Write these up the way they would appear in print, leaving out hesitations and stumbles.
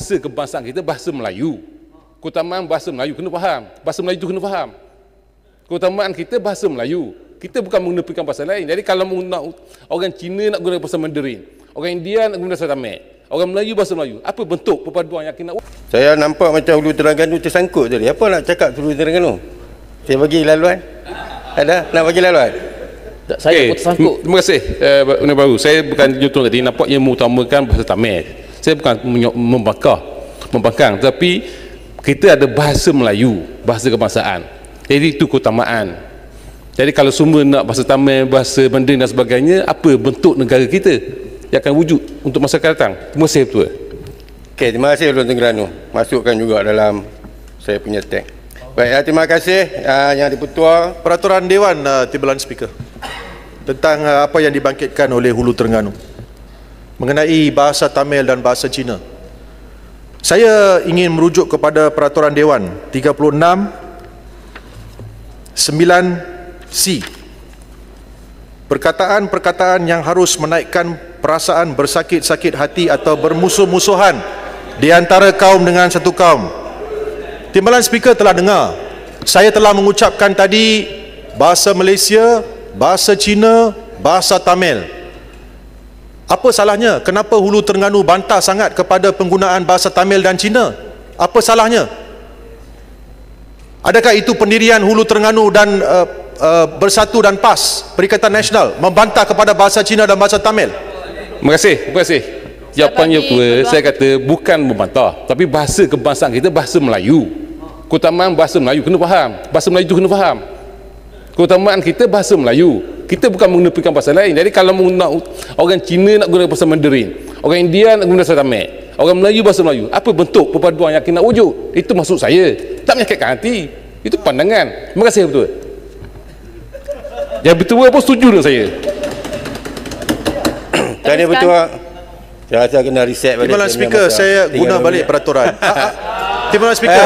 bahasa kebangsaan kita bahasa Melayu. Keutamaan bahasa Melayu kena faham. Bahasa Melayu tu kena faham. Keutamaan kita bahasa Melayu. Kita bukan menepikan bahasa lain. Jadi kalau nak orang Cina nak guna bahasa Mandarin, orang India nak guna bahasa Tamil, orang Melayu bahasa Melayu, apa bentuk perpaduan yang kita nak? Saya nampak macam Hulu Terengganu tersangkut tadi. Apa nak cakap Hulu Terengganu? Saya bagi laluan. Ada? Nak bagi laluan? Saya pun tersangkut. Terima kasih. Benda baru. Saya bukan jutun tadi. Nampak ia mengutamakan bahasa Tamil. Saya bukan membangkang. Tapi kita ada bahasa Melayu, bahasa kebangsaan. Jadi itu keutamaan. Jadi kalau semua nak bahasa Tamil, bahasa Mandarin dan sebagainya, apa bentuk negara kita yang akan wujud untuk masa akan datang? Terima kasih Ketua. Okey, terima kasih Hulu Terengganu. Masukkan juga dalam saya punya tag. Baik, terima kasih Yang Dipertua. Peraturan Dewan Timbalan Speaker tentang apa yang dibangkitkan oleh Hulu Terengganu mengenai bahasa Tamil dan bahasa Cina. Saya ingin merujuk kepada Peraturan Dewan 36 9C. Perkataan-perkataan yang harus menaikkan perasaan bersakit-sakit hati atau bermusuh-musuhan di antara kaum dengan satu kaum. Timbalan Speaker telah dengar. Saya telah mengucapkan tadi bahasa Malaysia, bahasa Cina, bahasa Tamil. Apa salahnya? Kenapa Hulu Terengganu bantah sangat kepada penggunaan bahasa Tamil dan Cina? Apa salahnya? Adakah itu pendirian Hulu Terengganu dan Bersatu dan PAS, Perikatan Nasional, membantah kepada bahasa Cina dan bahasa Tamil? Terima kasih. Terima kasih. Jawapannya Ketua, saya kata bukan membantah, tapi bahasa kebangsaan kita bahasa Melayu. Keutamaan bahasa Melayu kena faham. Bahasa Melayu tu kena faham. Keutamaan kita bahasa Melayu. Kita bukan menepikan bahasa lain. Jadi kalau nak orang Cina nak guna bahasa Mandarin, orang India nak guna bahasa Tamil, orang Melayu bahasa Melayu, apa bentuk perpaduan yang kita nak wujud? Itu maksud saya. Tak menyakitkan hati. Itu pandangan. Terima kasih Ketua. Yang Ketua pun setuju dengan saya. Tadi Ketua. Saya rasa kena reset balik. Timbalan Speaker, saya guna balik peraturan. Timbalan Speaker.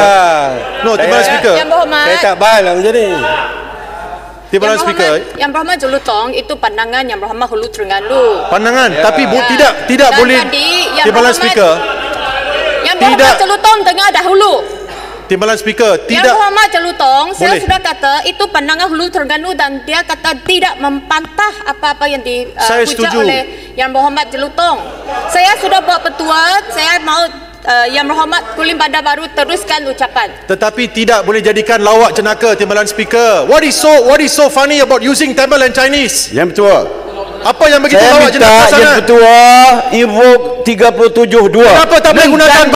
Timbalan Speaker. Yang Berhormat. Saya tak faham lah macam ni. Timbalan Speaker. Yang Berhormat Jelutong, itu pandangan Yang Berhormat Hulu Terengganu. Pandangan, tapi tidak Dan boleh. tadi Yang Timbalan Berhormat- Speaker. Yang Berhormat Jelutong dengar dahulu. Timbalan Speaker, Yang tidak. Berhormat Jelutong, saya Boleh. sudah kata itu pandangan Hulu Terengganu dan dia kata tidak membantah apa-apa yang Saya dihujat setuju. oleh Yang Berhormat Jelutong. Saya sudah buat petua, saya mau Yang Berhormat Kulim Bandar Baru teruskan ucapan. Tetapi tidak boleh jadikan lawak jenaka, Timbalan Speaker. What is so funny about using Tamil and Chinese? Yang Ketua. Apa yang begitu Saya lawak jenaka minta sangat? Yang Ketua invoke 37(2). Kenapa tak boleh gunakan